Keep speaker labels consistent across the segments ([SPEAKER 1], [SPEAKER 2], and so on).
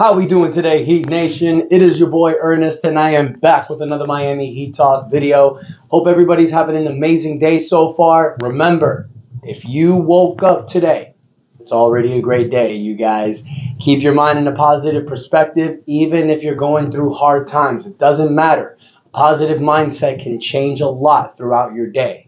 [SPEAKER 1] How we doing today, Heat Nation? It is your boy Ernest, and I am back with another Miami Heat Talk video. Hope everybody's having an amazing day so far. Remember, if you woke up today, it's already a great day, you guys. Keep your mind in a positive perspective, even if you're going through hard times. It doesn't matter. A positive mindset can change a lot throughout your day.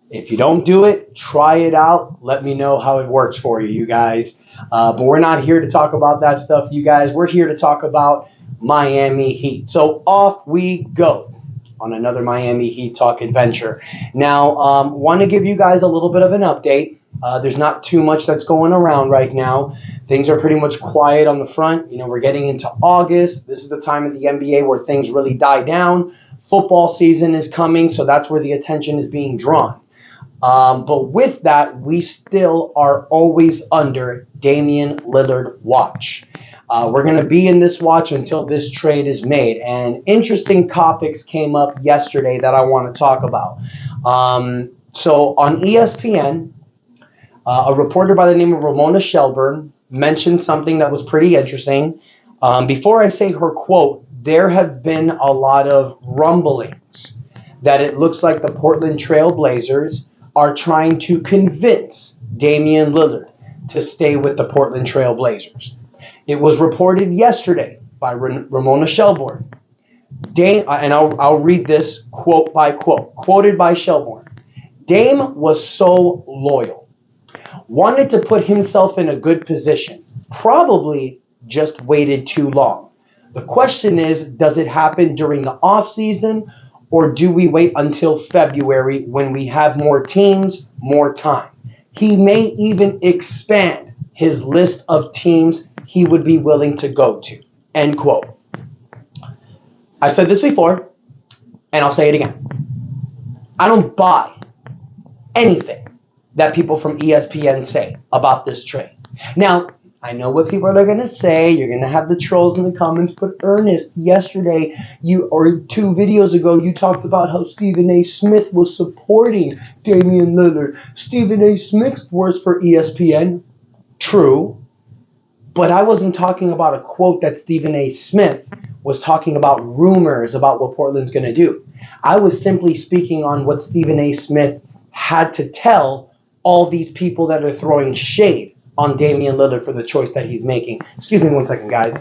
[SPEAKER 1] If you don't do it, try it out. Let me know how it works for you, you guys. But we're not here to talk about that stuff, you guys. We're here to talk about Miami Heat. So off we go on another Miami Heat Talk adventure. Now, want to give you guys a little bit of an update. There's not too much that's going around right now. Things are pretty much quiet on the front. You know, we're getting into August. This is the time of the NBA where things really die down. Football season is coming, so that's where the attention is being drawn. But with that, we still are always under Damian Lillard watch. We're going to be in this watch until this trade is made. And interesting topics came up yesterday that I want to talk about. So on ESPN, a reporter by the name of Ramona Shelburne mentioned something that was pretty interesting. Before I say her quote, there have been a lot of rumblings that it looks like the Portland Trail Blazers are trying to convince Damian Lillard to stay with the Portland Trail Blazers. It was reported yesterday by Ramona Shelburne. And I'll read this quote by quote, quoted by Shelburne. Dame was so loyal, wanted to put himself in a good position, probably just waited too long. The question is, does it happen during the offseason, or do we wait until February when we have more teams, more time? He may even expand his list of teams he would be willing to go to. End quote. I've said this before, and I'll say it again. I don't buy anything that people from ESPN say about this trade. Now, I know what people are going to say. You're going to have the trolls in the comments. But Ernest, yesterday, or 2 videos ago, you talked about how Stephen A. Smith was supporting Damian Lillard. Stephen A. Smith works for ESPN. True. But I wasn't talking about a quote that Stephen A. Smith was talking about rumors about what Portland's going to do. I was simply speaking on what Stephen A. Smith had to tell all these people that are throwing shade on Damian Lillard for the choice that he's making. Excuse me 1 second, guys.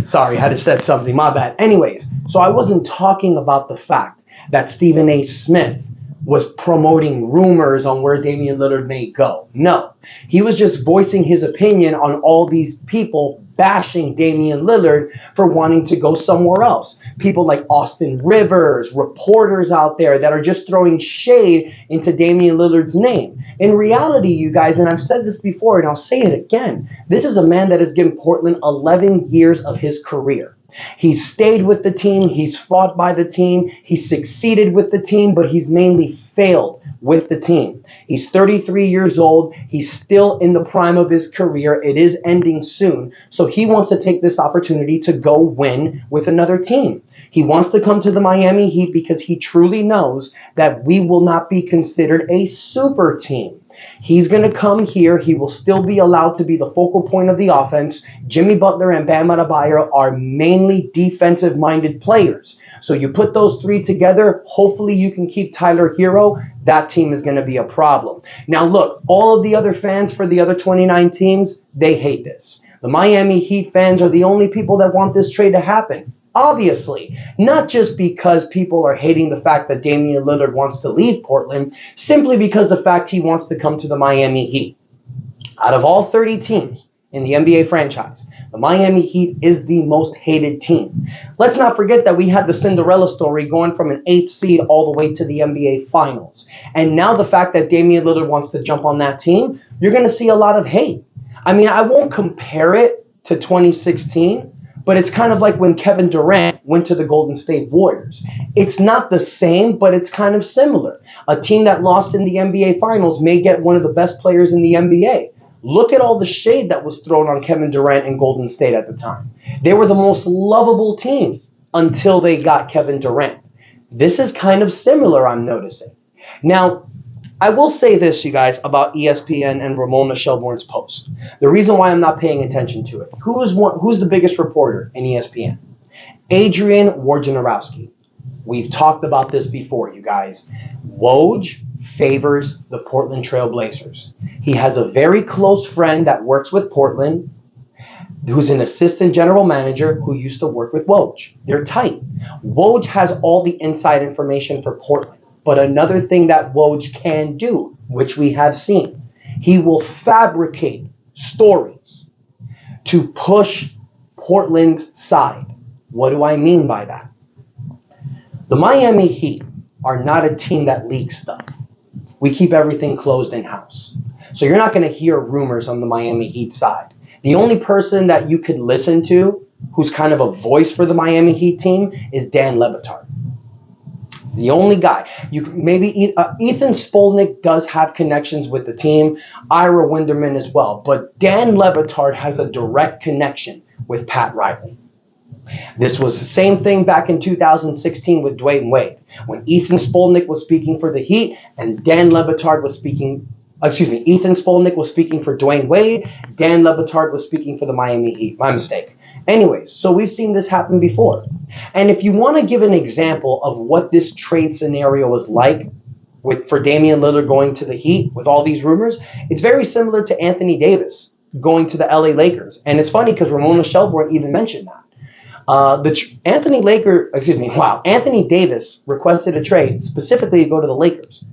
[SPEAKER 1] Sorry, I had to set something. My bad. Anyways, so I wasn't talking about the fact that Stephen A. Smith was promoting rumors on where Damian Lillard may go. No. He was just voicing his opinion on all these people bashing Damian Lillard for wanting to go somewhere else. People like Austin Rivers, reporters out there that are just throwing shade into Damian Lillard's name. In reality, you guys, and I've said this before and I'll say it again, this is a man that has given Portland 11 years of his career. He's stayed with the team, he's fought by the team, he's succeeded with the team, but he's mainly failed with the team. He's 33 years old. He's still in the prime of his career. It is ending soon. So he wants to take this opportunity to go win with another team. He wants to come to the Miami Heat because he truly knows that we will not be considered a super team. He's going to come here. He will still be allowed to be the focal point of the offense. Jimmy Butler and Bam Adebayo are mainly defensive-minded players. So you put those 3 together, hopefully you can keep Tyler Hero. That team is going to be a problem. Now look, all of the other fans for the other 29 teams, they hate this. The Miami Heat fans are the only people that want this trade to happen. Obviously, not just because people are hating the fact that Damian Lillard wants to leave Portland, simply because the fact he wants to come to the Miami Heat. Out of all 30 teams in the NBA franchise, the Miami Heat is the most hated team. Let's not forget that we had the Cinderella story going from an 8th seed all the way to the NBA Finals. And now the fact that Damian Lillard wants to jump on that team, you're going to see a lot of hate. I mean, I won't compare it to 2016, but it's kind of like when Kevin Durant went to the Golden State Warriors. It's not the same, but it's kind of similar. A team that lost in the NBA Finals may get one of the best players in the NBA. Look at all the shade that was thrown on Kevin Durant and Golden State at the time. They were the most lovable team until they got Kevin Durant. This is kind of similar, I'm noticing. Now, I will say this, you guys, about ESPN and Ramona Shelburne's post. The reason why I'm not paying attention to it. Who's the biggest reporter in ESPN? Adrian Wojnarowski. We've talked about this before, you guys. Woj favors the Portland Trail Blazers. He has a very close friend that works with Portland, who's an assistant general manager who used to work with Woj. They're tight. Woj has all the inside information for Portland. But another thing that Woj can do, which we have seen, he will fabricate stories to push Portland's side. What do I mean by that? The Miami Heat are not a team that leaks stuff. We keep everything closed in-house. So you're not going to hear rumors on the Miami Heat side. The only person that you could listen to who's kind of a voice for the Miami Heat team is Dan Le Batard. The only guy. Ethan Spolnick does have connections with the team, Ira Winderman as well, but Dan Le Batard has a direct connection with Pat Riley. This was the same thing back in 2016 with Dwayne Wade, when Ethan Spolnick was speaking for the Heat and Dan Le Batard was speaking. Ethan Spolnick was speaking for Dwayne Wade. Dan Le Batard was speaking for the Miami Heat. My mistake. Anyways, so we've seen this happen before. And if you want to give an example of what this trade scenario is like for Damian Lillard going to the Heat with all these rumors, it's very similar to Anthony Davis going to the LA Lakers. And it's funny because Ramona Shelburne even mentioned that. Anthony Davis requested a trade specifically to go to the Lakers.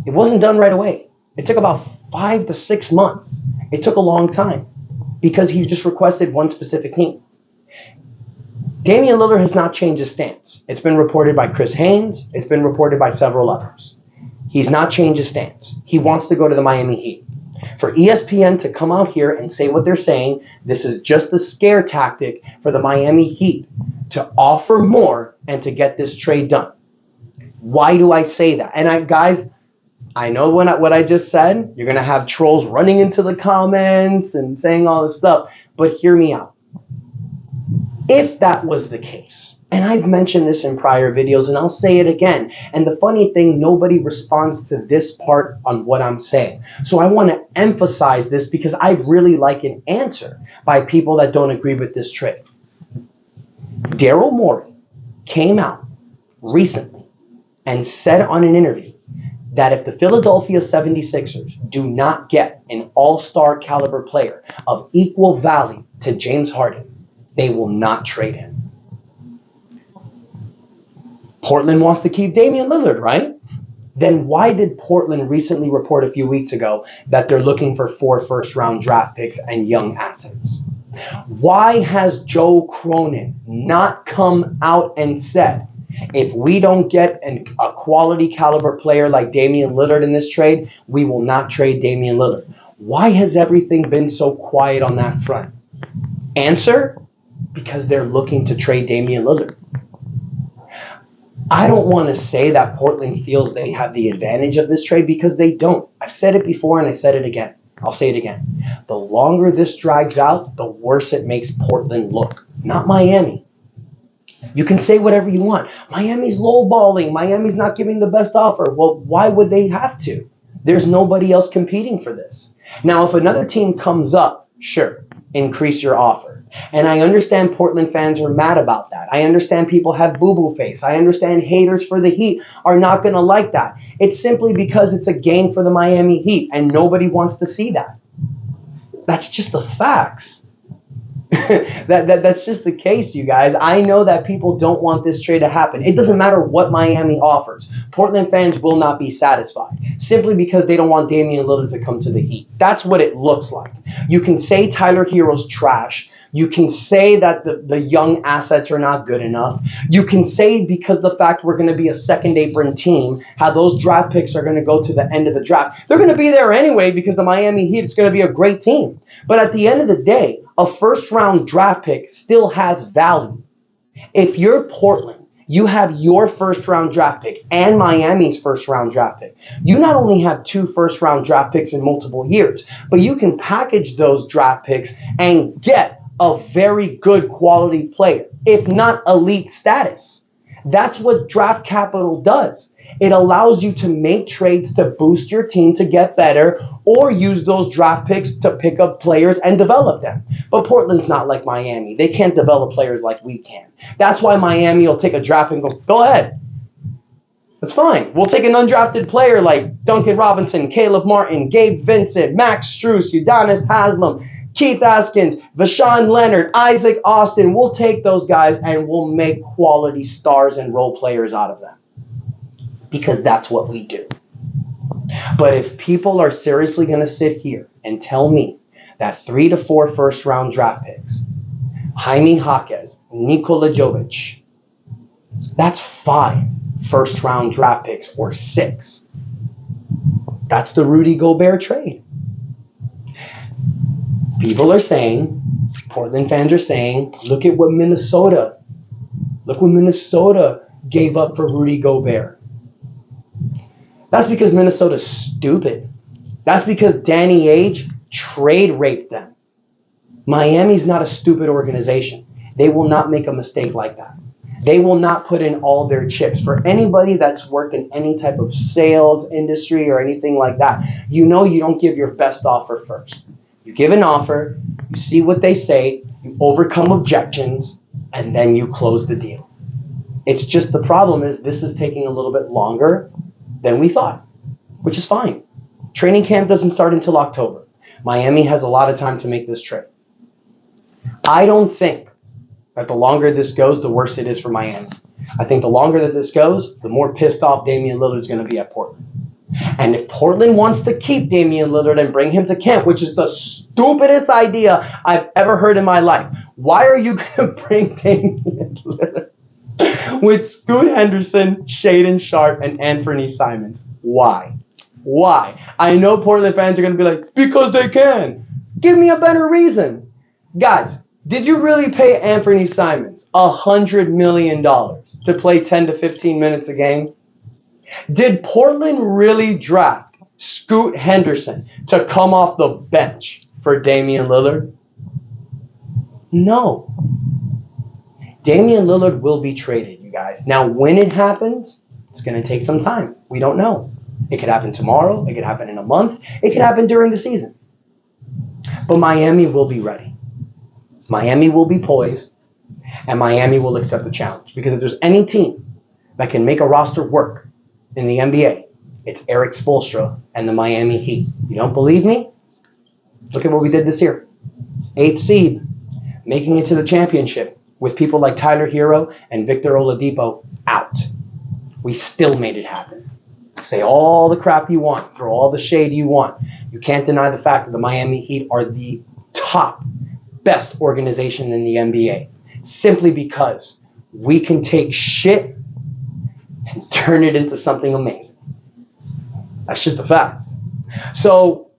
[SPEAKER 1] It wasn't done right away. It took about 5 to 6 months. It took a long time because he just requested one specific team. Damian Lillard has not changed his stance. It's been reported by Chris Haynes. It's been reported by several others. He's not changed his stance. He wants to go to the Miami Heat. For ESPN to come out here and say what they're saying, this is just a scare tactic for the Miami Heat to offer more and to get this trade done. Why do I say that? And I know what I just said. You're going to have trolls running into the comments and saying all this stuff, but hear me out. If that was the case, and I've mentioned this in prior videos and I'll say it again, and the funny thing, nobody responds to this part on what I'm saying. So I want to emphasize this because I really like an answer by people that don't agree with this trade. Daryl Morey came out recently and said on an interview that if the Philadelphia 76ers do not get an all-star caliber player of equal value to James Harden, they will not trade him. Portland wants to keep Damian Lillard, right? Then why did Portland recently report a few weeks ago that they're looking for 4 first-round draft picks and young assets? Why has Joe Cronin not come out and said, if we don't get a quality caliber player like Damian Lillard in this trade, we will not trade Damian Lillard? Why has everything been so quiet on that front? Answer? Because they're looking to trade Damian Lillard. I don't want to say that Portland feels they have the advantage of this trade because they don't. I've said it before and I said it again. I'll say it again. The longer this drags out, the worse it makes Portland look. Not Miami. You can say whatever you want. Miami's lowballing. Miami's not giving the best offer. Well, why would they have to? There's nobody else competing for this. Now, if another team comes up, sure, increase your offer. And I understand Portland fans are mad about that. I understand people have boo-boo face. I understand haters for the Heat are not going to like that. It's simply because it's a game for the Miami Heat, and nobody wants to see that. That's just the facts. That's just the case, you guys. I know that people don't want this trade to happen. It doesn't matter what Miami offers. Portland fans will not be satisfied simply because they don't want Damian Lillard to come to the Heat. That's what it looks like. You can say Tyler Hero's trash. You can say that the young assets are not good enough. You can say because the fact we're going to be a second apron team, how those draft picks are going to go to the end of the draft. They're going to be there anyway because the Miami Heat is going to be a great team. But at the end of the day, a first-round draft pick still has value. If you're Portland, you have your first-round draft pick and Miami's first-round draft pick. You not only have 2 first-round draft picks in multiple years, but you can package those draft picks and get a very good quality player, if not elite status. That's what draft capital does. It allows you to make trades to boost your team to get better, or use those draft picks to pick up players and develop them. But Portland's not like Miami. They can't develop players like we can. That's why Miami will take a draft and go ahead. That's fine. We'll take an undrafted player like Duncan Robinson, Caleb Martin, Gabe Vincent, Max Strus, Udonis Haslem, Keith Askins, Vashawn Leonard, Isaac Austin. We'll take those guys and we'll make quality stars and role players out of them. Because that's what we do. But if people are seriously going to sit here and tell me that 3 to 4 first-round draft picks, Jaime Jaquez, Nikola Jovic, that's 5 first-round draft picks, or 6. That's the Rudy Gobert trade. People are saying, Portland fans are saying, look what Minnesota gave up for Rudy Gobert. That's because Minnesota's stupid. That's because Danny Ainge trade raped them. Miami's not a stupid organization. They will not make a mistake like that. They will not put in all their chips. For anybody that's worked in any type of sales industry or anything like that, you know you don't give your best offer first. You give an offer, you see what they say, you overcome objections, and then you close the deal. It's just the problem is this is taking a little bit longer than we thought, which is fine. Training camp doesn't start until October. Miami has a lot of time to make this trade. I don't think that the longer this goes, the worse it is for Miami. I think the longer that this goes, the more pissed off Damian Lillard is going to be at Portland. And if Portland wants to keep Damian Lillard and bring him to camp, which is the stupidest idea I've ever heard in my life, why are you going to bring Damian Lillard with Scoot Henderson, Shaedon Sharpe, and Anthony Simons? Why? I know Portland fans are going to be like, because they can. Give me a better reason. Guys, did you really pay Anthony Simons $100 million to play 10 to 15 minutes a game? Did Portland really draft Scoot Henderson to come off the bench for Damian Lillard? No. Damian Lillard will be traded, you guys. Now, when it happens, it's going to take some time. We don't know. It could happen tomorrow. It could happen in a month. It could happen during the season. But Miami will be ready. Miami will be poised, and Miami will accept the challenge. Because if there's any team that can make a roster work in the NBA, it's Eric Spoelstra and the Miami Heat. You don't believe me? Look at what we did this year. 8th seed, making it to the championship with people like Tyler Hero and Victor Oladipo out. We still made it happen. Say all the crap you want, throw all the shade you want. You can't deny the fact that the Miami Heat are the top, best organization in the NBA. Simply because we can take shit and turn it into something amazing. That's just the facts. So,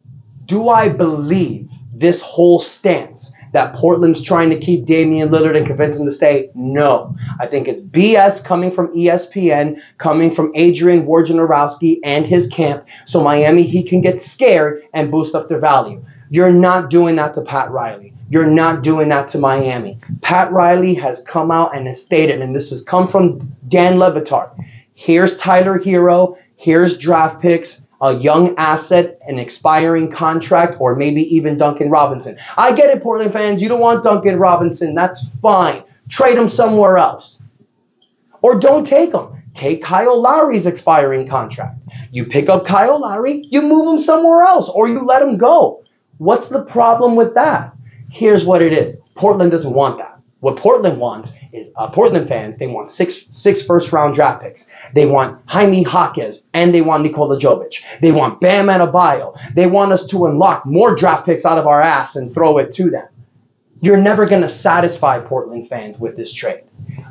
[SPEAKER 1] do I believe this whole stance that Portland's trying to keep Damian Lillard and convince him to stay? No. I think it's BS coming from ESPN, coming from Adrian Wojnarowski and his camp, so Miami Heat can get scared and boost up their value. You're not doing that to Pat Riley. You're not doing that to Miami. Pat Riley has come out and has stated, and this has come from Dan Le Batard, here's Tyler Hero, here's draft picks, a young asset, an expiring contract, or maybe even Duncan Robinson. I get it, Portland fans. You don't want Duncan Robinson. That's fine. Trade him somewhere else. Or don't take him. Take Kyle Lowry's expiring contract. You pick up Kyle Lowry, you move him somewhere else, or you let him go. What's the problem with that? Here's what it is. Portland doesn't want that. What Portland wants is Portland fans, they want six first-round draft picks. They want Jaime Jaquez, and they want Nikola Jovic. They want Bam Adebayo. They want us to unlock more draft picks out of our ass and throw it to them. You're never going to satisfy Portland fans with this trade.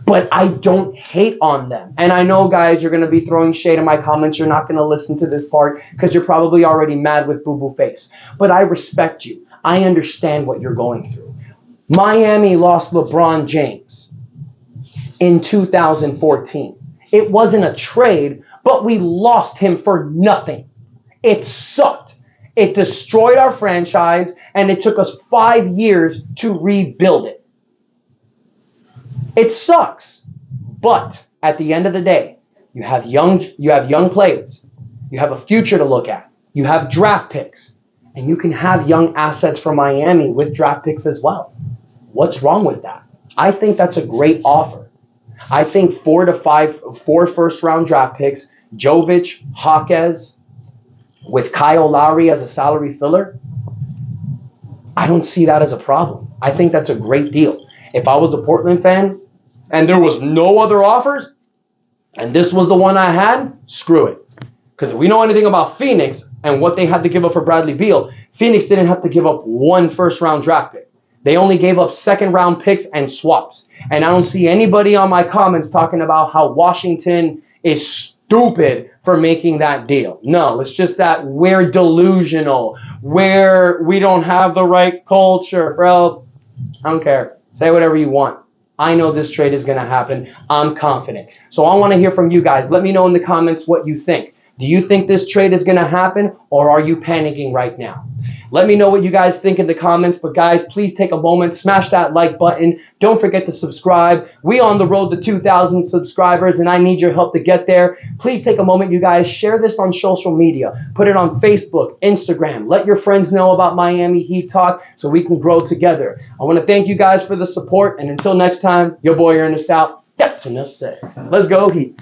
[SPEAKER 1] But I don't hate on them. And I know, guys, you're going to be throwing shade in my comments. You're not going to listen to this part because you're probably already mad with Boo Boo Face. But I respect you. I understand what you're going through. Miami lost LeBron James in 2014. It wasn't a trade, but we lost him for nothing. It sucked. It destroyed our franchise, and it took us 5 years to rebuild it. It sucks. But at the end of the day, You have young players. You have a future to look at. You have draft picks. And you can have young assets for Miami with draft picks as well. What's wrong with that? I think that's a great offer. I think 4 first-round draft picks, Jovic, Jaquez, with Kyle Lowry as a salary filler, I don't see that as a problem. I think that's a great deal. If I was a Portland fan and there was no other offers, and this was the one I had, screw it. Because if we know anything about Phoenix and what they had to give up for Bradley Beal, Phoenix didn't have to give up 1 first-round draft pick. They only gave up second-round picks and swaps. And I don't see anybody on my comments talking about how Washington is stupid for making that deal. No, it's just that we're delusional. We don't have the right culture. Bro, I don't care. Say whatever you want. I know this trade is going to happen. I'm confident. So I want to hear from you guys. Let me know in the comments what you think. Do you think this trade is going to happen, or are you panicking right now? Let me know what you guys think in the comments. But guys, please take a moment, smash that like button. Don't forget to subscribe. We on the road to 2,000 subscribers, and I need your help to get there. Please take a moment, you guys. Share this on social media. Put it on Facebook, Instagram. Let your friends know about Miami Heat Talk so we can grow together. I want to thank you guys for the support. And until next time, your boy Ernest out. That's enough said. Let's go, Heat.